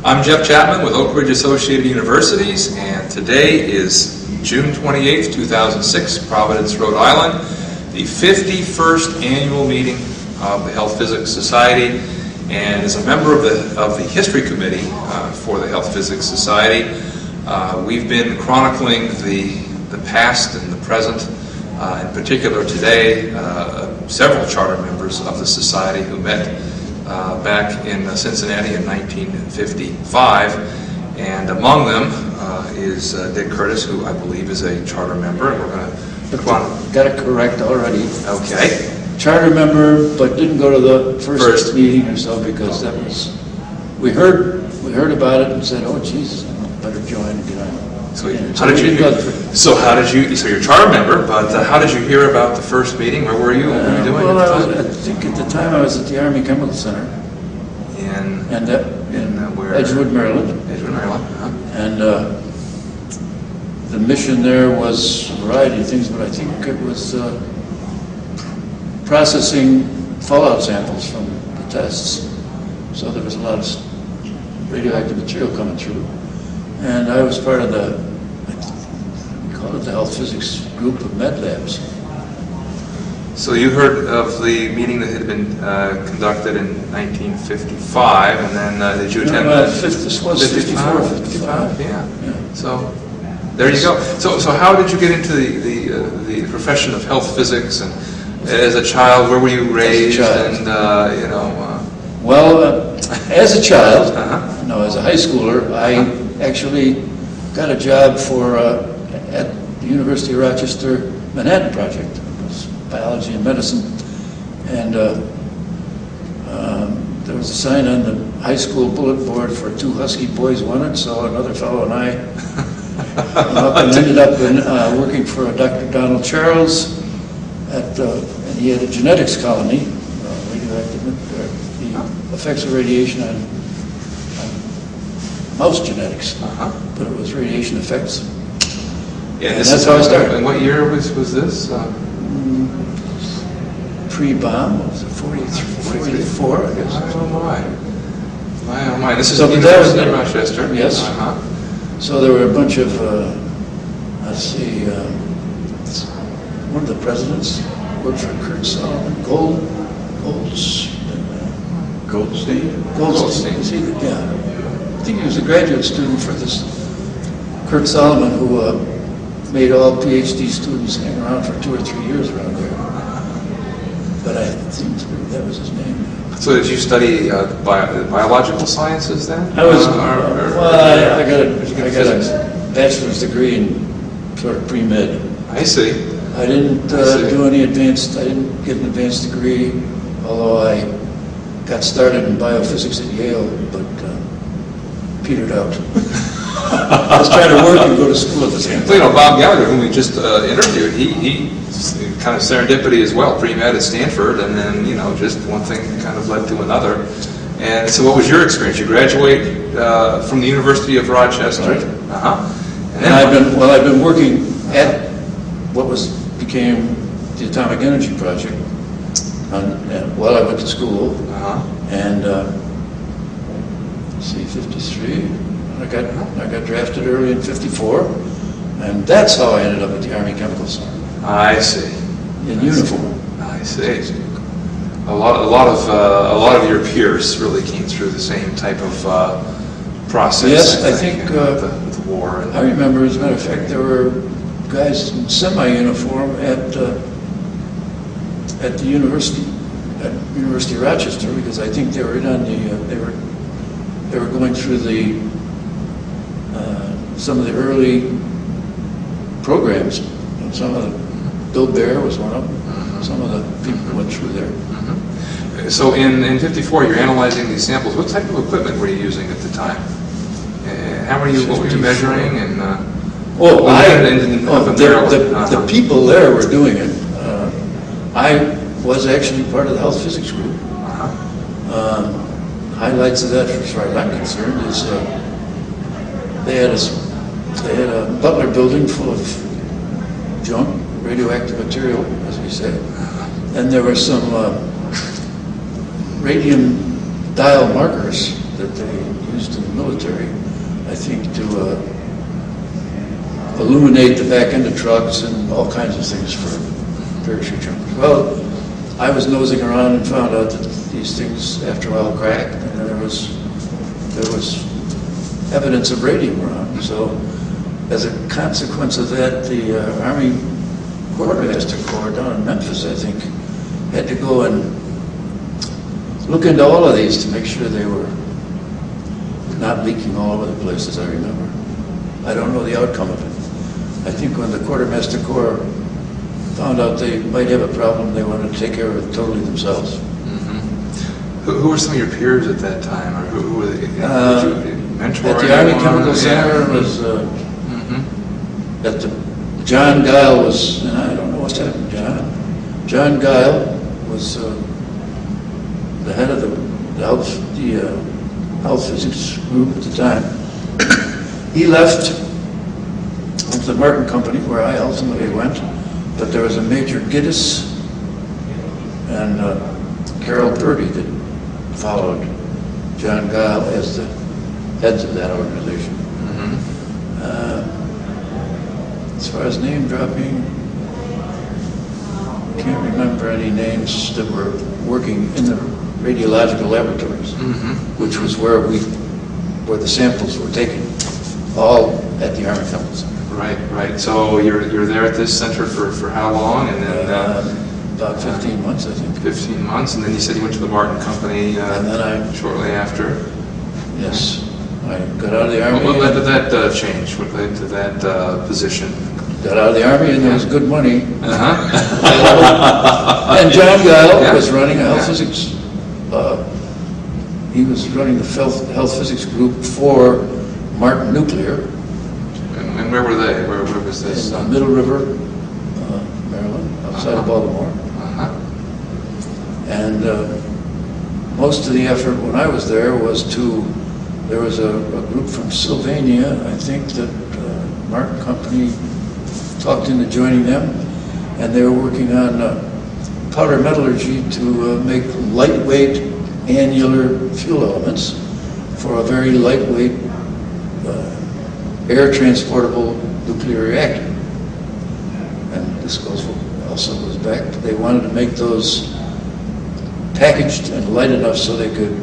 I'm Jeff Chapman with Oak Ridge Associated Universities, and today is June 28th, 2006, Providence, Rhode Island, the 51st annual meeting of the Health Physics Society. And as a member of the History Committee for the Health Physics Society, we've been chronicling the past and the present. In particular today, several charter members of the Society who met back in Cincinnati in 1955, and among them is Dick Curtis, who I believe is a charter member, and we're going to got it correct already. Okay. Charter member, but didn't go to the first meeting or so, because that was, we heard about it and said, oh Jesus, I better join and get on. So you're a charter member, but how did you hear about the first meeting? Where were you? What were you doing well, at the time? I think at the time I was at the Army Chemical Center in where? Edgewood, Maryland. Edgewood, Maryland. Uh-huh. And the mission there was a variety of things, but I think it was processing fallout samples from the tests. So there was a lot of radioactive material coming through. And I was part of we call it the Health Physics Group of Med Labs. So you heard of the meeting that had been conducted in 1955, and then did you attend this was 54, 55. Yeah. So there you go. So how did you get into the profession of health physics? And as a child, where were you raised? As a child, as a high schooler, I actually got a job at the University of Rochester Manhattan Project. It was biology and medicine, and there was a sign on the high school bulletin board for 2 husky boys wanted, so another fellow and I ended up working for Dr. Donald Charles and he had a genetics colony, the effects of radiation on mouse genetics, but it was radiation effects. Yeah, and that's how I started. And what year was this? Pre-bomb, was it 44, I guess. Oh my. This is University of Rochester. Yes. So there were a bunch of, one of the presidents worked for Kurt Solomon, Goldstein. Yeah. I think he was a graduate student for this Kurt Solomon, who made all PhD students hang around for 2 or 3 years around there. But I think that was his name. So did you study biological sciences then? I was. I got a bachelor's degree in sort of pre-med. I see. I didn't do any advanced. I didn't get an advanced degree, although I got started in biophysics at Yale, but petered out. I was trying to work and go to school at the same time. Well, Bob Gallagher, whom we just interviewed, he kind of serendipity as well, pre-med at Stanford, and then, just one thing kind of led to another. And so what was your experience? You graduate from the University of Rochester. Right. And I've been working at what became the Atomic Energy Project while I went to school. And 53. I got drafted early in 54, and that's how I ended up at the Army Chemical Center. I see. In uniform. I see. A lot of your peers really came through the same type of process. Yes, I think the war. I remember, as a matter of fact, there were guys in semi-uniform at the University of Rochester, because I think they were they were going through some of the early programs. And Bill Baer was one of them. Some of the people went through there. So in 54, you're analyzing these samples. What type of equipment were you using at the time? What were you measuring? And the people there were doing it. I was actually part of the Health Physics Group. Highlights of that, as far as I'm concerned, is they had a Butler building full of junk, radioactive material, as we say, and there were some radium dial markers that they used in the military, I think, to illuminate the back end of trucks and all kinds of things for parachute jumpers. Well, I was nosing around and found out that these things, after a while, cracked, and there was evidence of radium around. So, as a consequence of that, the Army Quartermaster Corps down in Memphis, I think, had to go and look into all of these to make sure they were not leaking all over the place, as I remember. I don't know the outcome of it. I think when the Quartermaster Corps found out they might have a problem, they wanted to take care of it totally themselves. Mm-hmm. Who were some of your peers at that time, or who were they? Did you mentor at the Army Chemical Center was at the John Guile was, and I don't know what's happened. John Guile was the head of the health physics group at the time. He left with the Martin Company, where I ultimately went, but there was a Major Giddis and Carol Purdy that followed John Guile as the heads of that organization. As far as name dropping, I can't remember any names that were working in the radiological laboratories, which was where the samples were taken, all at the Army Chemical Center. Right. So you're there at this center for how long? And then about 15 months, I think. 15 months, and then you said you went to the Martin Company and then shortly after. Yes, I got out of the Army. What led to that change? What led to that position? Got out of the Army, and there was good money. And John Guile was running a health physics. He was running the health physics group for Martin Nuclear. And where were they? Where was this? In Middle River, Maryland, outside of Baltimore. And most of the effort when I was there was there was a group from Sylvania, I think, that Martin Company talked into joining them, and they were working on powder metallurgy to make lightweight annular fuel elements for a very lightweight air transportable nuclear reactor. And this also goes back, they wanted to make those packaged and light enough so they could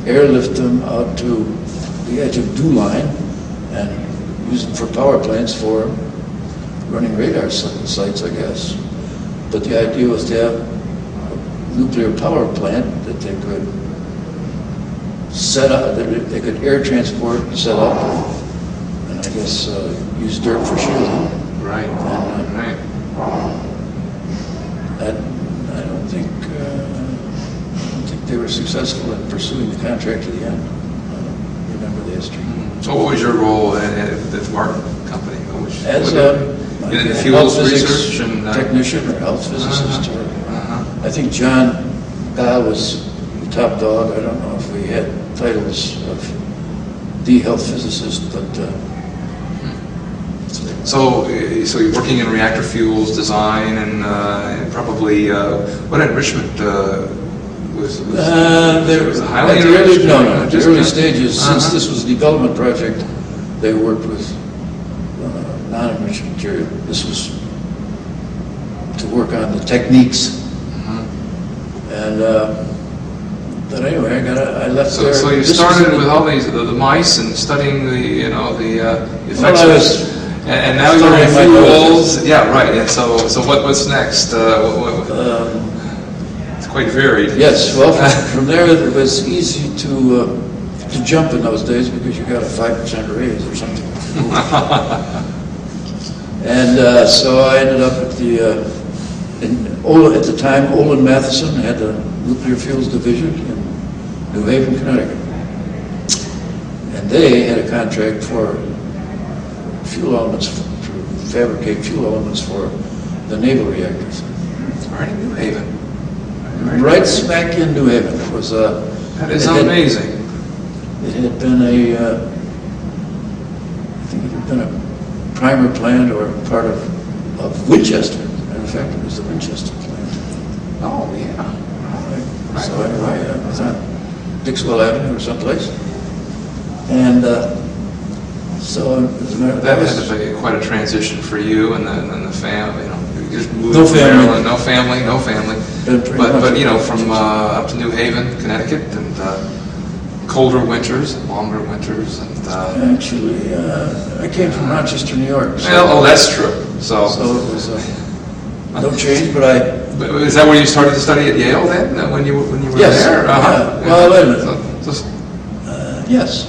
airlift them out to the edge of dew line and use them for power plants for running radar sites, I guess. But the idea was to have a nuclear power plant that they could set up, that they could air transport and set up, and I guess use dirt for shielding. Right. I don't think they were successful in pursuing the contract to the end. I don't remember the history. So what was your role at the Martin Company? As in the fuels research and technician or health physicist. I think John Guile was the top dog. I don't know if we had titles of the health physicist, but so you're working in reactor fuels design and probably what enrichment was highly at the enriched? The early stages, since this was a development project, they worked with non-enriched material. This was to work on the techniques. And but anyway, I left there. So you started with all these the mice and studying the effects. And now you're in fuels. Yeah, right. And so what's next? It's quite varied. Yes. Well, from there it was easy to jump in those days because you got a 5% raise or something. And so I ended up at at the time, Olin Matheson had a nuclear fuels division in New Haven, Connecticut. And they had a contract for fuel elements, to fabricate fuel elements for the naval reactors. Right in New Haven. Right smack in New Haven. It was that is amazing. It had been I think it had been a primer plant or part of Winchester. In fact, it was the Winchester plant. Oh, yeah. Right. So anyway, Dixwell Avenue or someplace. And so, as a matter of That fact, had to be quite a transition for you and the family, you know. You just moved No to family. Maryland, no family. Been pretty But much- you know, from up to New Haven, Connecticut, and colder winters, longer winters, and actually, I came from Rochester, New York. So, well, oh, that's true. So, it was no change, but I. is that where you started to study at Yale then? When you were Yes. there? Yeah. Well, wait a minute. Yes.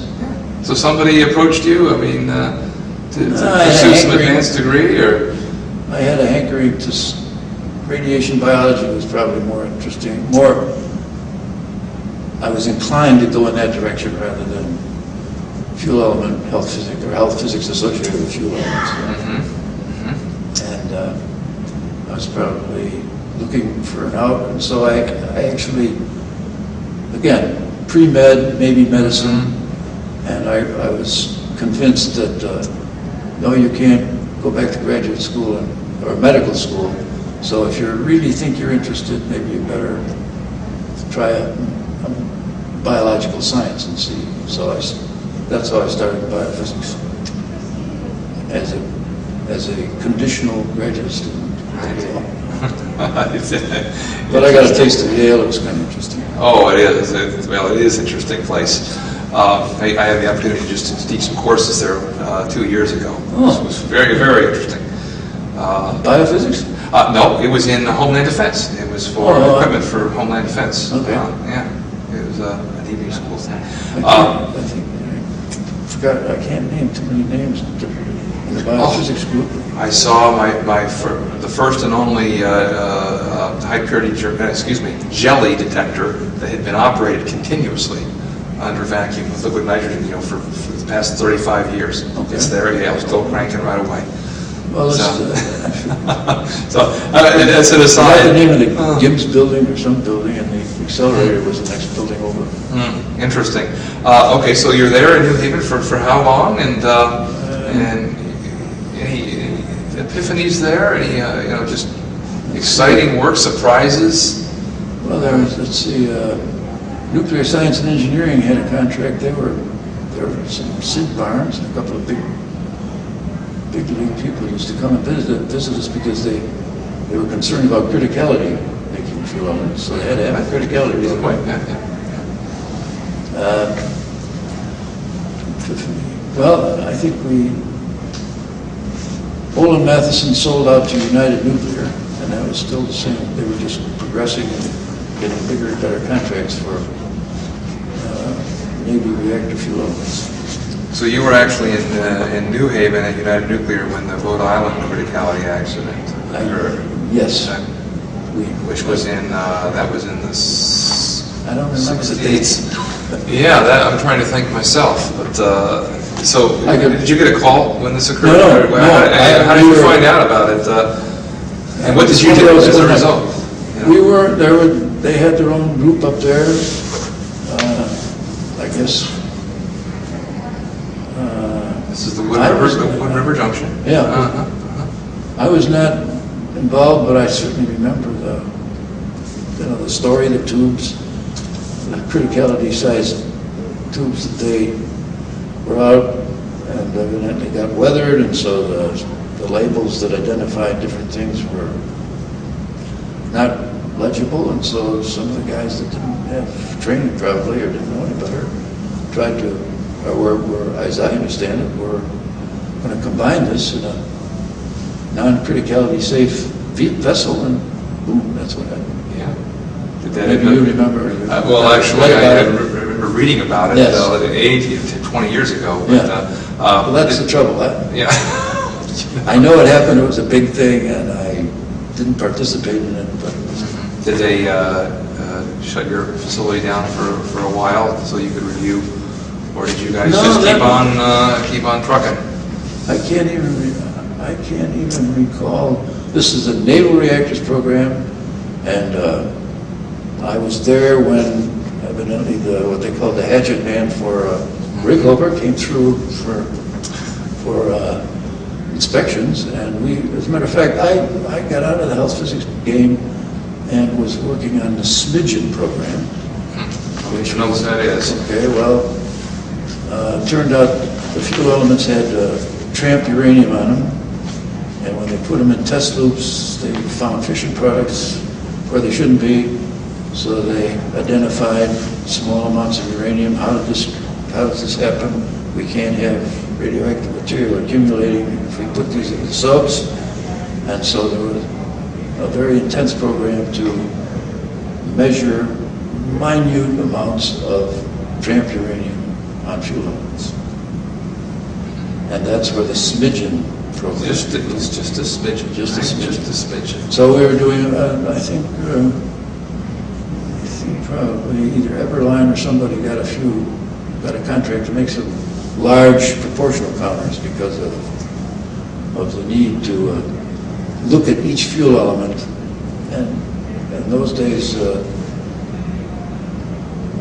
So somebody approached you, I mean, to No, I had pursue a some hankering. advanced degree, or? I had a hankering to radiation biology was probably more interesting. I was inclined to go in that direction rather than fuel element health physics or health physics associated with fuel elements. And I was probably looking for an out, and so I actually, again, pre-med, maybe medicine, and I was convinced that no, you can't go back to graduate school or medical school. So if you really think you're interested, maybe you better try a biological science and see. So that's how I started biophysics as a conditional graduate student. But I got a taste of Yale. It was kind of interesting. Oh, it is. Well, it is an interesting place. I had the opportunity just to teach some courses there 2 years ago. Oh. It was very, very interesting. Biophysics? No, it was in Homeland Defense. It was for equipment for Homeland Defense. Okay. Yeah, it was a DB school thing. I forgot. I can't name too many names in the biophysics group. I saw the first and only high purity jelly detector that had been operated continuously under vacuum with liquid nitrogen, you know, for the past 35 years. Okay. It's there. Yeah, it was still cranking right away. Well, That's an I aside. the name of the Gibbs building or some building, and the accelerator was the next building over. Interesting. Okay, so you're there in New Haven for how long? And any epiphanies there? Any just exciting work, surprises? Well, there was, let's see, Nuclear Science and Engineering had a contract. There were some Sid Barnes, a couple of big league people used to come and visit us because they were concerned about criticality making fuel elements, so they had to have criticality. Well, I think Olin Matheson sold out to United Nuclear, and that was still the same. They were just progressing and getting bigger and better contracts for Navy reactor fuel elements. So you were actually in New Haven at United Nuclear when the Rhode Island criticality accident occurred. Yes. Which was in that was in the I don't remember the dates. Yeah, I'm trying to think myself. But so did you get a call when this occurred? No. How did you find out about it? And what did you do as a result? We were there. They had their own group up there. I guess. This is the Wood River Junction. Yeah. I was not involved, but I certainly remember the story, the tubes, the criticality-sized tubes that they were out, and evidently got weathered, and so the labels that identified different things were not legible, and so some of the guys that didn't have training probably or didn't know any better tried to, or were, as I understand it, were going to combine this in a non-criticality safe vessel, and boom, that's what happened. Yeah. Maybe you remember. Well, actually, I remember reading about it Yes. 20 years ago. But, Yeah. Well, that's the trouble. Yeah. I know it happened. It was a big thing, and I didn't participate in it. But Did they shut your facility down for a while so you could review, or did you guys just keep on trucking? I can't even recall. This is a naval reactors program, and I was there when evidently what they called the Hatchet Man for Rickover came through for inspections, and as a matter of fact, I got out of the health physics game and was working on the Smidgen program, You know what that is? Okay, well, it turned out the fuel elements had trapped uranium on them, and when they put them in test loops, they found fission products where they shouldn't be, so they identified small amounts of uranium. How does this happen? We can't have radioactive material accumulating if we put these in the subs, and so there was a very intense program to measure minute amounts of trapped uranium on fuel elements. And that's where the smidgen program. It's just a smidgen. Just a right? smidgen. Just a smidgen. So we were doing, I think probably either Everline or somebody got a contract to make some large proportional counters because of the need to look at each fuel element. And in those days,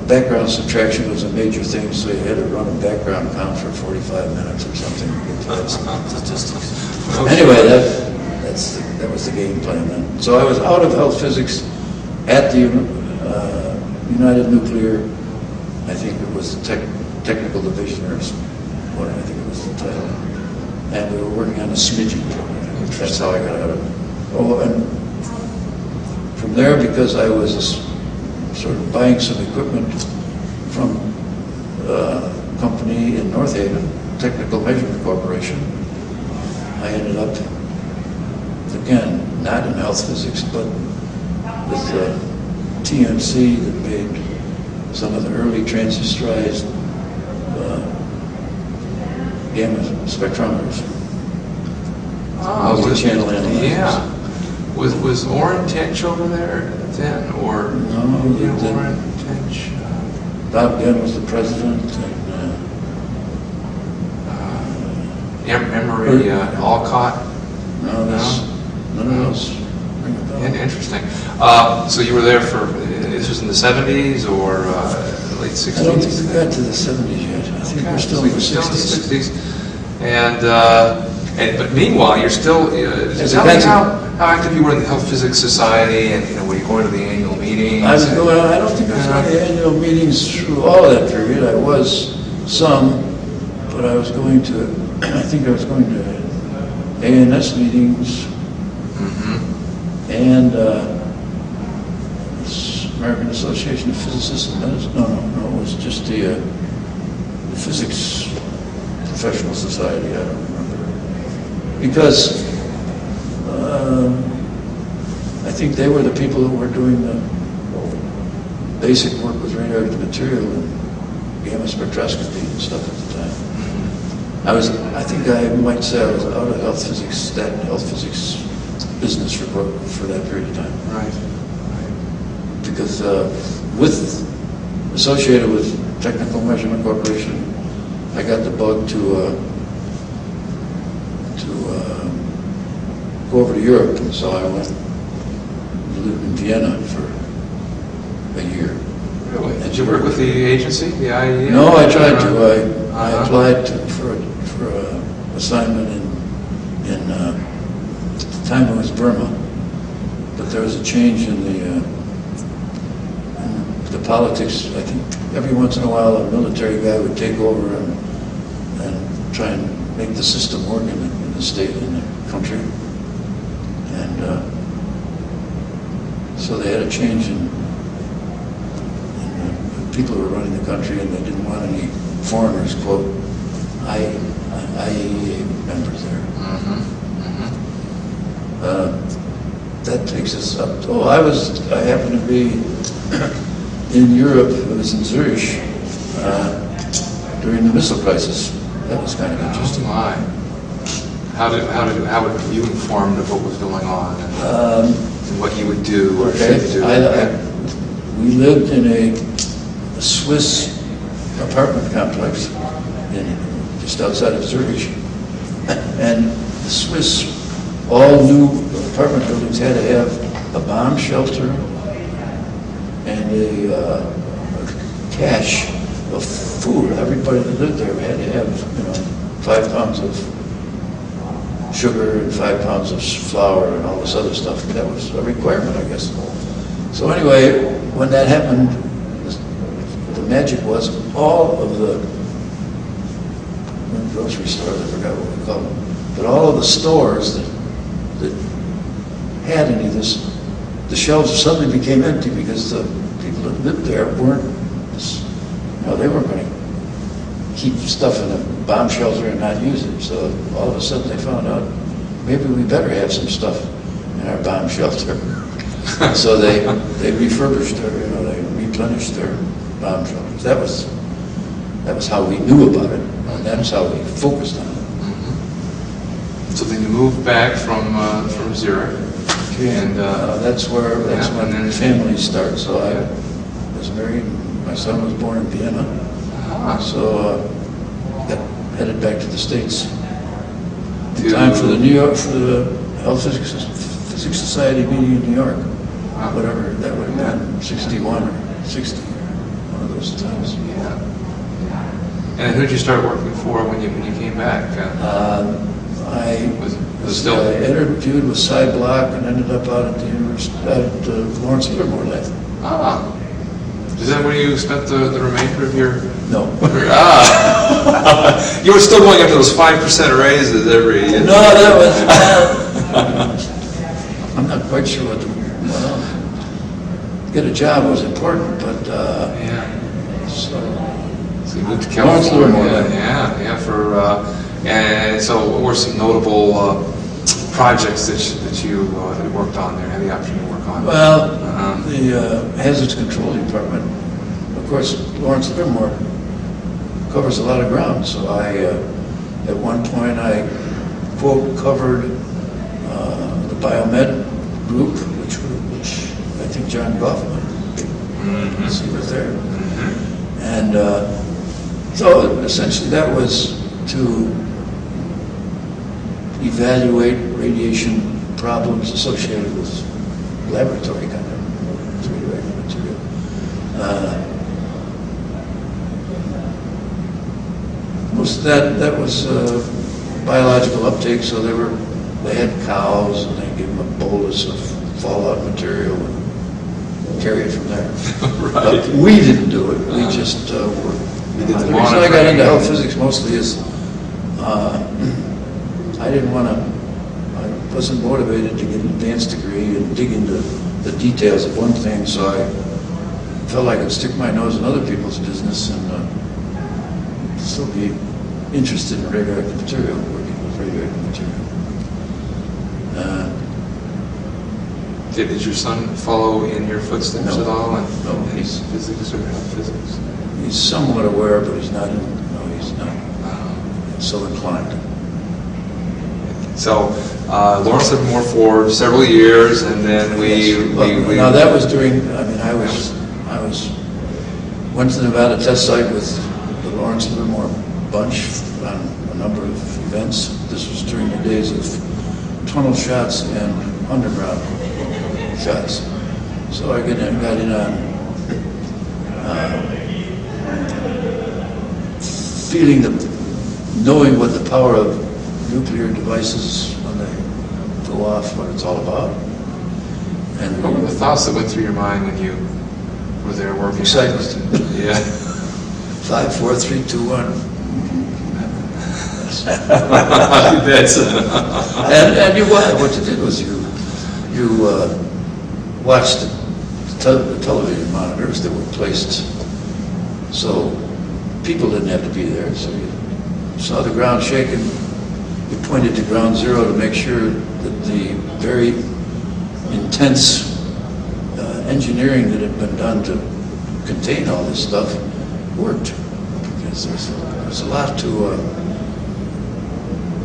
background subtraction was a major thing, so you had to run a background count for 45 minutes or something to get to that statistics. Anyway, that was the game plan then. So I was out of health physics at the United Nuclear, I think it was the technical division or what I think it was the title. And we were working on a smidgen program. That's how I got out of it. Oh, and from there, because I was sort of buying some equipment from a company in North Haven, Technical Measurement Corporation, I ended up, again, not in health physics, but with TMC that made some of the early transistorized gamma spectrometers. Multi-channel analyzers. Yeah. Was Orrin Tench over there then, or No, Orrin Tench? Bob Gunn was the president, and Emery Alcott? none of those ring a bell. Interesting. So you were there for, this was in the 70s or late 60s? I don't think we got to the 70s yet. I think we're still in the 60s. But meanwhile, you're still, tell me how active you were in the Health Physics Society, and were you going to the annual meetings? I don't think I was going to annual meetings through all of that period. I was some, but I was going to, I think I was going to ANS meetings and American Association of Physicists and Medicine. No, it was just the Physics Professional Society. I don't remember. Because I think they were the people who were doing the basic work with radioactive material and gamma spectroscopy and stuff at the time. I think I might say I was out of health physics business for that period of time. Right. Because associated with Technical Measurement Corporation, I got the bug to go over to Europe, and so I went and lived in Vienna for a year. Really? Did you work with the agency, the IAEA? No, I tried to. I applied for an assignment in at the time it was Burma, but there was a change in the politics. I think every once in a while a military guy would take over and try and make the system work in the state, in the country. And so they had a change in the people who were running the country, and they didn't want any foreigners, quote, IAEA members there. That takes us up. I happened to be in Europe. I was in Zurich during the missile crisis. That was kind of interesting. Oh my. How were you informed of what was going on and what you would do or should do? We lived in a Swiss apartment complex just outside of Zurich, and the Swiss, all new apartment buildings had to have a bomb shelter and a cache of food. Everybody that lived there had to have, 5 pounds of sugar and 5 pounds of flour and all this other stuff. That was a requirement, I guess. So anyway, when that happened, the magic was all of the grocery stores, I forgot what we called them, but all of the stores that had any of this, the shelves suddenly became empty because the people that lived there weren't, they weren't going to keep stuff in a bomb shelter and not use it. So all of a sudden they found out maybe we better have some stuff in our bomb shelter. So they refurbished they replenished their bomb shelters. That was how we knew about it, and that's how we focused on it. Mm-hmm. So then you moved back from Zurich, and that's when the family starts. So yeah. I was married. My son was born in Vienna, so got headed back to the States. In time for the Health Physics Society meeting in New York, whatever that would have been, 61 or 60, one of those times. Yeah. And who did you start working for when you came back? I interviewed with Cy Block and ended up out at the University at Lawrence Livermore Lab. Is that where you spent the remainder of your? No. You were still going up to those 5% raises every year. No, that was. I'm not quite sure what. Get a job was important, but yeah. So you moved to California. Yeah. And so, what were some notable projects that you had worked on there? Had the opportunity to work on? Well, the Hazards Control Department, of course, Lawrence Livermore covers a lot of ground. So at one point, I quote covered the Biomed Group, which I think John Goffman, he was there, and so essentially that was to evaluate radiation problems associated with laboratory kind of radioactive material. Most of that was biological uptake, so they had cows and they gave them a bolus of fallout material and carry it from there. Right. But we didn't do it. We just were. The reason I got into health physics mostly is I wasn't motivated to get an advanced degree and dig into the details of one thing, so I felt like I'd stick my nose in other people's business and still be interested in radioactive material, working with radioactive material. Did your son follow in your footsteps No. at all? No. He's physics or physics? He's somewhat aware, but he's not so inclined. So, Lawrence Livermore for several years, and then we Now that was during. I went to the Nevada test site with the Lawrence Livermore bunch on a number of events. This was during the days of tunnel shots and underground shots. So I got in on knowing what the power of nuclear devices when they go off, what it's all about. And what were the thoughts that went through your mind when you were there working? Excitement. Yeah. 5, 4, 3, 2, 1. And what you did was you watched the television monitors that were placed so people didn't have to be there. So you saw the ground shaking. You pointed to ground zero to make sure that the very intense engineering that had been done to contain all this stuff worked. Because there's a lot to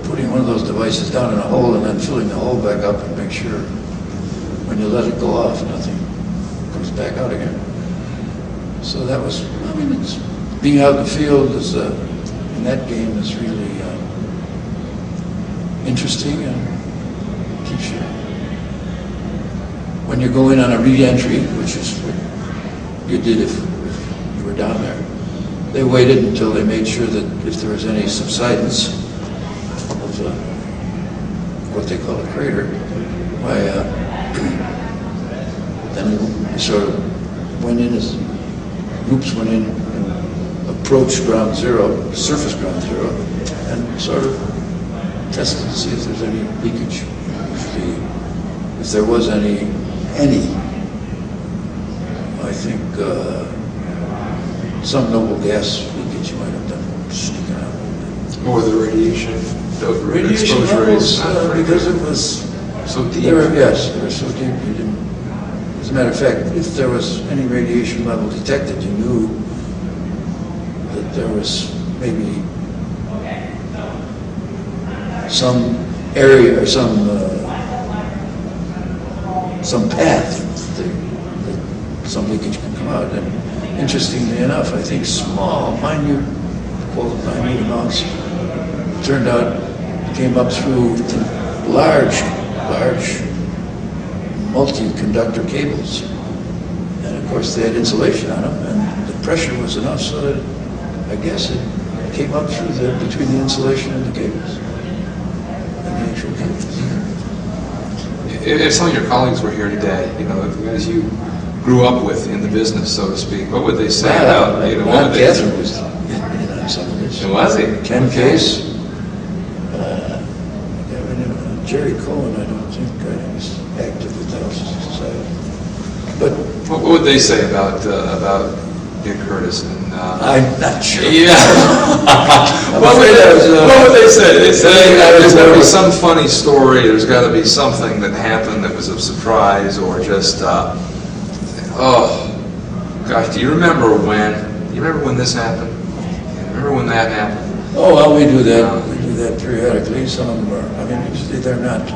putting one of those devices down in a hole and then filling the hole back up and make sure when you let it go off, nothing comes back out again. So that was, it's being out in the field in that game is really interesting and keeps you. When you go in on a re-entry, which is what you did if you were down there, they waited until they made sure that if there was any subsidence of what they call a crater, then you sort of went in as groups went in approach ground zero, surface ground zero, and sort of tested to see if there's any leakage. Usually, if there was any, I think some noble gas leakage might have been sneaking out a little bit. Or the radiation Radiation exposure levels, is not very because good. it was, So deep. they were so deep, you didn't, as a matter of fact, if there was any radiation level detected, you knew that there was maybe some area or some path that some leakage can come out. And interestingly enough, I think small, minute amounts turned out came up through large multi-conductor cables. And of course, they had insulation on them, and the pressure was enough so that I guess it came up through between the insulation and the cables. And the actual cables. If some of your colleagues were here today, you know, the guys you grew up with in the business, so to speak, what would they say about, you know, what would they say? Catherine was in on some of this. Was he? Ken Case. Jerry Cohen, I don't think was active with the Health Society. But What would they say about Dick Curtis? And, I'm not sure. Yeah. What would they say? They say there's got to be some funny story. There's got to be something that happened that was a surprise, or just, oh, gosh, do you remember when? You remember when this happened? You remember when that happened? Oh, well, we do that. We do that periodically. Some of them are, I mean, usually they're not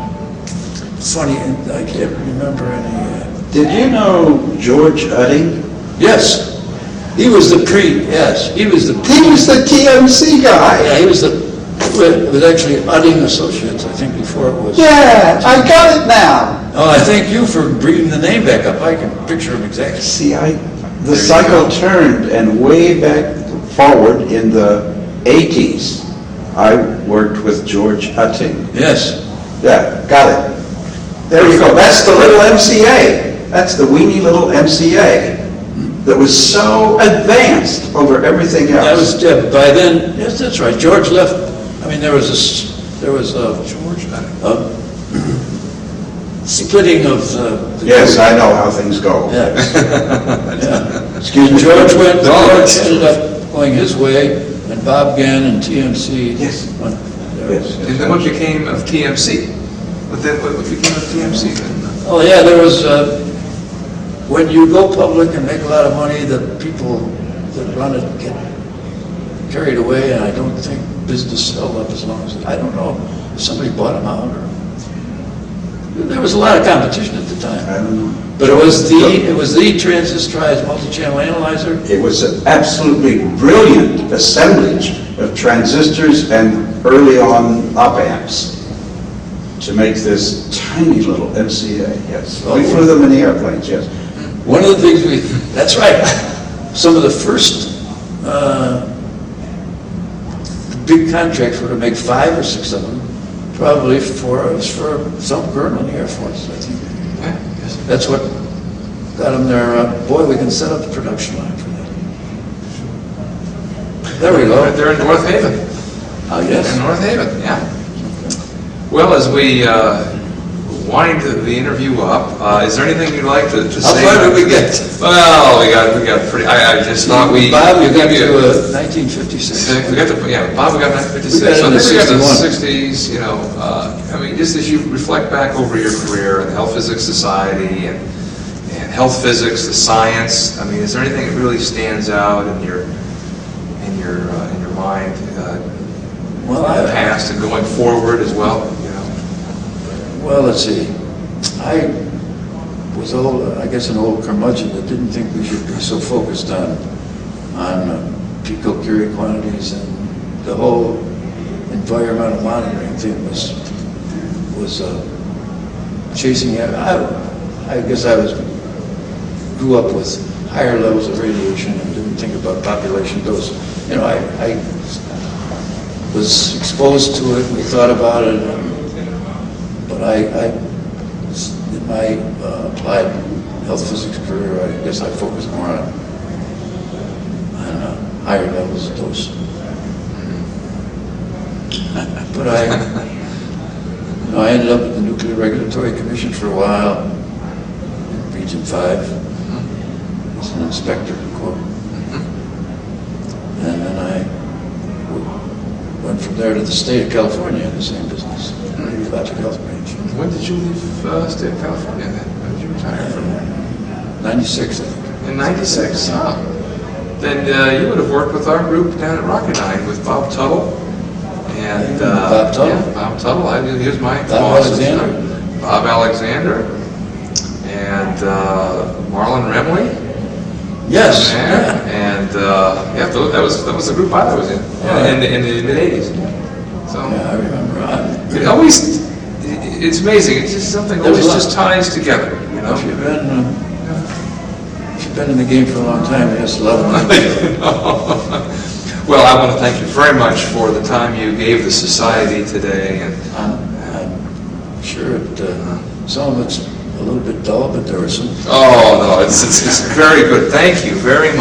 funny, and I can't remember any. Did you know George Hudding? Yes. He was the he was the TMC guy. Yeah, he was it was actually Hudding Associates, I think, before it was. Yeah, I got it now. Oh, I thank you for bringing the name back up. I can picture him exactly. See, the cycle turned, and way back forward in the 80s, I worked with George Hudding. Yes. Yeah, got it. There you go. That's the little MCA. That's the weeny little MCA that was so advanced over everything else. That was, yeah, by then, yes, that's right. George left, I mean, there was a George Hudding. Splitting of the Yes, I know how things go. Yeah. Yeah. Excuse me. George ended up going his way, and Bob Gann and TMC. Yes. went there. Yes. And then what became of TMC? What became of TMC then? Oh, yeah, there was, when you go public and make a lot of money, the people that run it get carried away, and I don't think business held up as long as, I don't know, if somebody bought them out, or, there was a lot of competition at the I time. don't know. But it was the transistorized multi-channel analyzer. It was an absolutely brilliant assemblage of transistors and early on op-amps to make this tiny little MCA, yes. We flew them in the airplanes, yes. One of the things that's right, some of the first big contracts were to make 5 or 6 of them, probably for some colonel in the Air Force, I think. Yeah, yes. That's what got them there, boy, we can set up the production line for that. There we go. Right there in North Haven. Oh, yes. In North Haven, yeah. Well, as we wind the interview up, is there anything you'd like to say? How far did we get? Well, we got pretty. I just thought we. Bob, you got give you to 1956. We got to, yeah, Bob, we got 1956. We got So I into think we got to the 61. 60s, you know, I mean, just as you reflect back over your career in the Health Physics Society and health physics, the science, I mean, is there anything that really stands out in your mind, Well, in the past and going forward as well, you know? Well, let's see. I was I guess an old curmudgeon that didn't think we should be so focused on picocurie quantities, and the whole environmental monitoring thing was chasing it. I guess I grew up with higher levels of radiation and didn't think about population dose. You know, I was exposed to it, we thought about it, but in my applied health physics career, I guess I focused more on, I don't know, higher levels of dose. But I ended up at the Nuclear Regulatory Commission for a while, in Region 5, as an inspector, quote. And then I went from there to the state of California in the same business, radiologic health branch. When did you leave state of California then? When did you retire from there? 96, I think. In 96? Oh. Then you would have worked with our group down at Rocketdyne with Bob Tuttle. And, Bob Tuttle? Yeah, Bob Tuttle. He was my Bob boss. Alexander? Bob Alexander. And Marlon Remley. Yes. Yeah. And that was the group I was in in the mid-'80s. So Yeah, I remember. it always, it's amazing. It's just something always just ties together. You know. If you've been in the game for a long time, you just love it. Well, I want to thank you very much for the time you gave the society today. And I'm sure some of it's a little bit dull, but there were some. oh no, it's very good. Thank you very much.